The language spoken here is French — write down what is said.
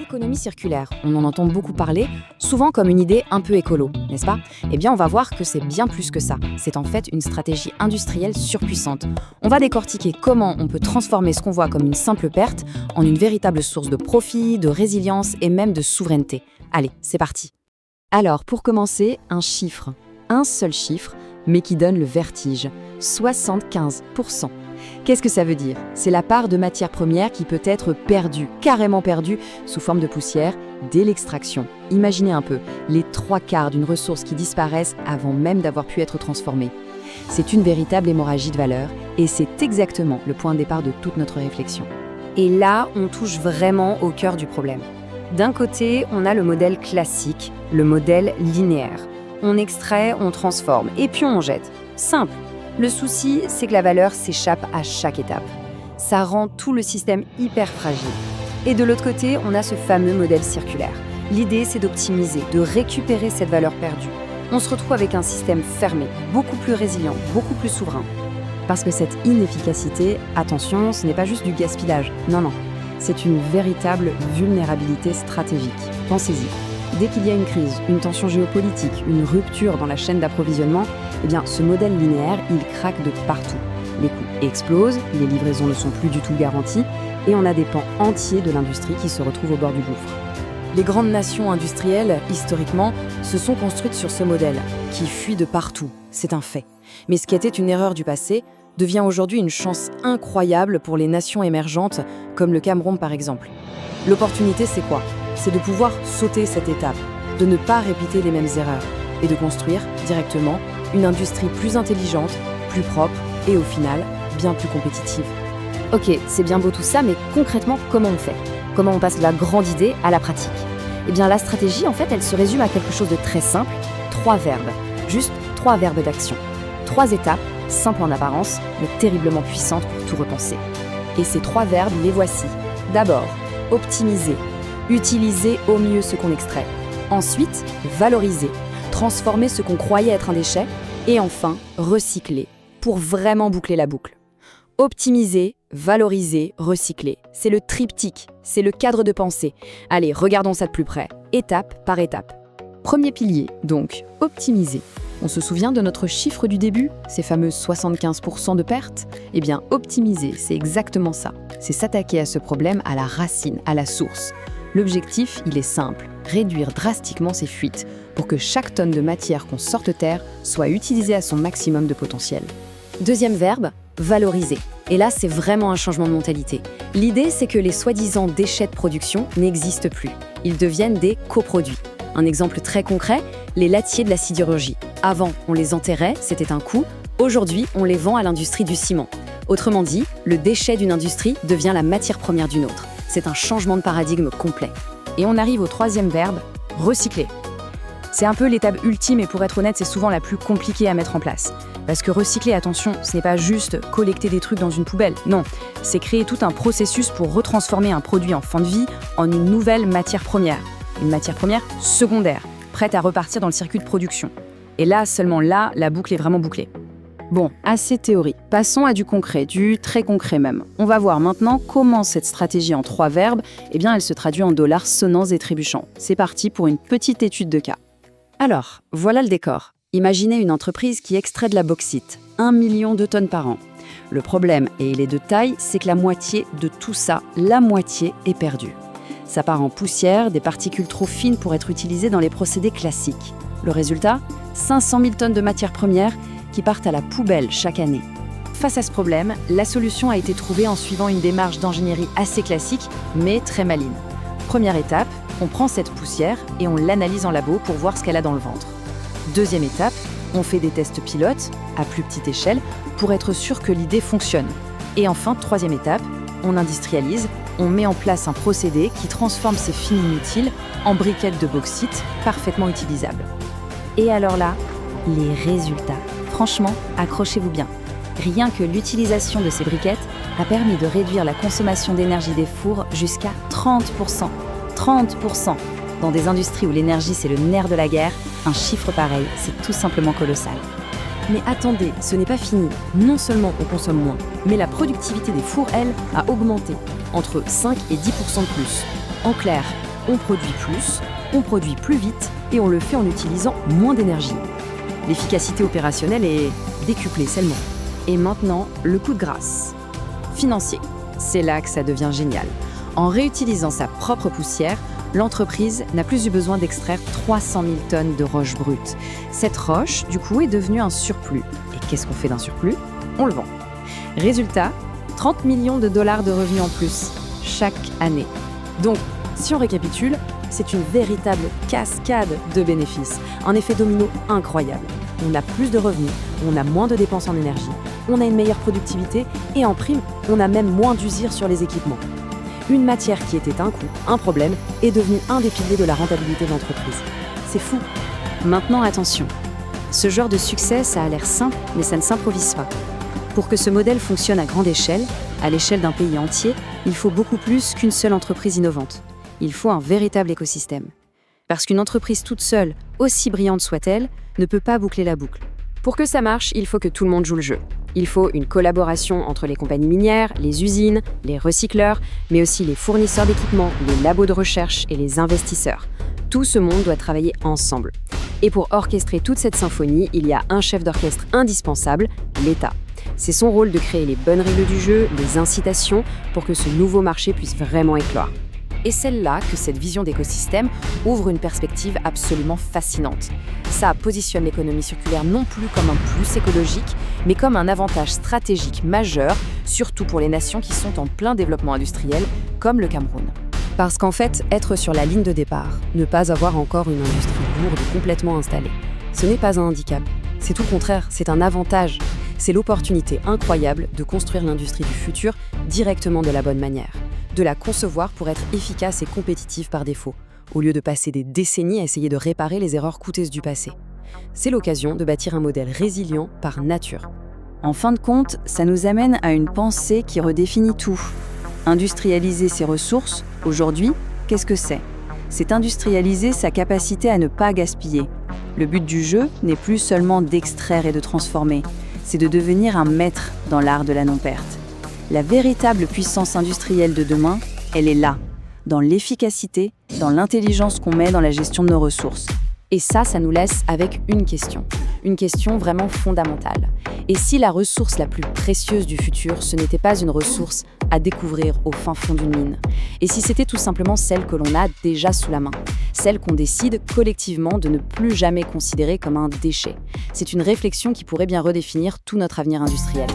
L'économie circulaire, on en entend beaucoup parler, souvent comme une idée un peu écolo, n'est-ce pas? Eh bien, on va voir que c'est bien plus que ça. C'est en fait une stratégie industrielle surpuissante. On va décortiquer comment on peut transformer ce qu'on voit comme une simple perte en une véritable source de profit, de résilience et même de souveraineté. Allez, c'est parti. Alors, pour commencer, un seul chiffre, mais qui donne le vertige, 75%. Qu'est-ce que ça veut dire? C'est la part de matière première qui peut être perdue, carrément perdue, sous forme de poussière, dès l'extraction. Imaginez un peu, les 3/4 d'une ressource qui disparaissent avant même d'avoir pu être transformée. C'est une véritable hémorragie de valeur, et c'est exactement le point de départ de toute notre réflexion. Et là, on touche vraiment au cœur du problème. D'un côté, on a le modèle classique, le modèle linéaire. On extrait, on transforme, et puis on jette. Simple. Le souci, c'est que la valeur s'échappe à chaque étape. Ça rend tout le système hyper fragile. Et de l'autre côté, on a ce fameux modèle circulaire. L'idée, c'est d'optimiser, de récupérer cette valeur perdue. On se retrouve avec un système fermé, beaucoup plus résilient, beaucoup plus souverain. Parce que cette inefficacité, attention, ce n'est pas juste du gaspillage. Non, c'est une véritable vulnérabilité stratégique. Pensez-y. Dès qu'il y a une crise, une tension géopolitique, une rupture dans la chaîne d'approvisionnement, eh bien, ce modèle linéaire, il craque de partout. Les coûts explosent, les livraisons ne sont plus du tout garanties, et on a des pans entiers de l'industrie qui se retrouvent au bord du gouffre. Les grandes nations industrielles, historiquement, se sont construites sur ce modèle, qui fuit de partout, c'est un fait. Mais ce qui était une erreur du passé devient aujourd'hui une chance incroyable pour les nations émergentes, comme le Cameroun par exemple. L'opportunité, c'est quoi? C'est de pouvoir sauter cette étape, de ne pas répéter les mêmes erreurs, et de construire, directement, une industrie plus intelligente, plus propre, et au final, bien plus compétitive. Ok, c'est bien beau tout ça, mais concrètement, comment on fait? Comment on passe de la grande idée à la pratique? Eh bien, la stratégie, en fait, elle se résume à quelque chose de très simple, 3 verbes. Juste 3 verbes d'action. 3 étapes, simples en apparence, mais terriblement puissantes pour tout repenser. Et ces 3 verbes, les voici. D'abord, optimiser. Utiliser au mieux ce qu'on extrait. Ensuite, valoriser. Transformer ce qu'on croyait être un déchet. Et enfin, recycler, pour vraiment boucler la boucle. Optimiser, valoriser, recycler. C'est le triptyque, c'est le cadre de pensée. Allez, regardons ça de plus près, étape par étape. Premier pilier, donc, optimiser. On se souvient de notre chiffre du début, ces fameux 75% de pertes? Eh bien, optimiser, c'est exactement ça. C'est s'attaquer à ce problème à la racine, à la source. L'objectif, il est simple, réduire drastiquement ces fuites pour que chaque tonne de matière qu'on sorte de terre soit utilisée à son maximum de potentiel. Deuxième verbe, valoriser. Et là, c'est vraiment un changement de mentalité. L'idée, c'est que les soi-disant déchets de production n'existent plus. Ils deviennent des coproduits. Un exemple très concret, les laitiers de la sidérurgie. Avant, on les enterrait, c'était un coût. Aujourd'hui, on les vend à l'industrie du ciment. Autrement dit, le déchet d'une industrie devient la matière première d'une autre. C'est un changement de paradigme complet. Et on arrive au troisième verbe, recycler. C'est un peu l'étape ultime et pour être honnête, c'est souvent la plus compliquée à mettre en place. Parce que recycler, attention, ce n'est pas juste collecter des trucs dans une poubelle. Non, c'est créer tout un processus pour retransformer un produit en fin de vie en une nouvelle matière première. Une matière première secondaire, prête à repartir dans le circuit de production. Et là, seulement là, la boucle est vraiment bouclée. Bon, assez théorie. Passons à du concret, du très concret même. On va voir maintenant comment cette stratégie en 3 verbes, eh bien, elle se traduit en dollars sonnants et trébuchants. C'est parti pour une petite étude de cas. Alors, voilà le décor. Imaginez une entreprise qui extrait de la bauxite, 1 million de tonnes par an. Le problème, et il est de taille, c'est que la moitié de tout ça, la moitié est perdue. Ça part en poussière, des particules trop fines pour être utilisées dans les procédés classiques. Le résultat, 500 000 tonnes de matières premières qui partent à la poubelle chaque année. Face à ce problème, la solution a été trouvée en suivant une démarche d'ingénierie assez classique, mais très maligne. Première étape, on prend cette poussière et on l'analyse en labo pour voir ce qu'elle a dans le ventre. Deuxième étape, on fait des tests pilotes, à plus petite échelle, pour être sûr que l'idée fonctionne. Et enfin, troisième étape, on industrialise, on met en place un procédé qui transforme ces fils inutiles en briquettes de bauxite parfaitement utilisables. Et alors là, les résultats. Franchement, accrochez-vous bien. Rien que l'utilisation de ces briquettes a permis de réduire la consommation d'énergie des fours jusqu'à 30%. 30%! Dans des industries où l'énergie c'est le nerf de la guerre, un chiffre pareil, c'est tout simplement colossal. Mais attendez, ce n'est pas fini. Non seulement on consomme moins, mais la productivité des fours, elle, a augmenté, entre 5 et 10% de plus. En clair, On produit plus, on produit plus vite et on le fait en utilisant moins d'énergie. L'efficacité opérationnelle est décuplée seulement. Et maintenant, le coup de grâce. Financier. C'est là que ça devient génial. En réutilisant sa propre poussière, l'entreprise n'a plus eu besoin d'extraire 300 000 tonnes de roche brute. Cette roche, du coup, est devenue un surplus. Et qu'est-ce qu'on fait d'un surplus? On le vend. Résultat, 30 millions de dollars de revenus en plus, chaque année. Donc, si on récapitule, c'est une véritable cascade de bénéfices. Un effet domino incroyable. On a plus de revenus, on a moins de dépenses en énergie, on a une meilleure productivité et en prime, on a même moins d'usure sur les équipements. Une matière qui était un coût, un problème, est devenue un des piliers de la rentabilité de l'entreprise. C'est fou. Maintenant, attention. Ce genre de succès, ça a l'air simple, mais ça ne s'improvise pas. Pour que ce modèle fonctionne à grande échelle, à l'échelle d'un pays entier, il faut beaucoup plus qu'une seule entreprise innovante. Il faut un véritable écosystème. Parce qu'une entreprise toute seule, aussi brillante soit-elle, ne peut pas boucler la boucle. Pour que ça marche, il faut que tout le monde joue le jeu. Il faut une collaboration entre les compagnies minières, les usines, les recycleurs, mais aussi les fournisseurs d'équipements, les labos de recherche et les investisseurs. Tout ce monde doit travailler ensemble. Et pour orchestrer toute cette symphonie, il y a un chef d'orchestre indispensable, l'État. C'est son rôle de créer les bonnes règles du jeu, les incitations, pour que ce nouveau marché puisse vraiment éclore. Et c'est là que cette vision d'écosystème ouvre une perspective absolument fascinante. Ça positionne l'économie circulaire non plus comme un plus écologique, mais comme un avantage stratégique majeur, surtout pour les nations qui sont en plein développement industriel, comme le Cameroun. Parce qu'en fait, être sur la ligne de départ, ne pas avoir encore une industrie lourde complètement installée, ce n'est pas un handicap. C'est tout le contraire, c'est un avantage. C'est l'opportunité incroyable de construire l'industrie du futur directement de la bonne manière. De la concevoir pour être efficace et compétitive par défaut, au lieu de passer des décennies à essayer de réparer les erreurs coûteuses du passé. C'est l'occasion de bâtir un modèle résilient par nature. En fin de compte, ça nous amène à une pensée qui redéfinit tout. Industrialiser ses ressources, aujourd'hui, qu'est-ce que c'est? C'est industrialiser sa capacité à ne pas gaspiller. Le but du jeu n'est plus seulement d'extraire et de transformer, c'est de devenir un maître dans l'art de la non-perte. La véritable puissance industrielle de demain, elle est là, dans l'efficacité, dans l'intelligence qu'on met dans la gestion de nos ressources. Et ça nous laisse avec une question vraiment fondamentale. Et si la ressource la plus précieuse du futur, ce n'était pas une ressource à découvrir au fin fond d'une mine? Et si c'était tout simplement celle que l'on a déjà sous la main? Celle qu'on décide collectivement de ne plus jamais considérer comme un déchet? C'est une réflexion qui pourrait bien redéfinir tout notre avenir industriel.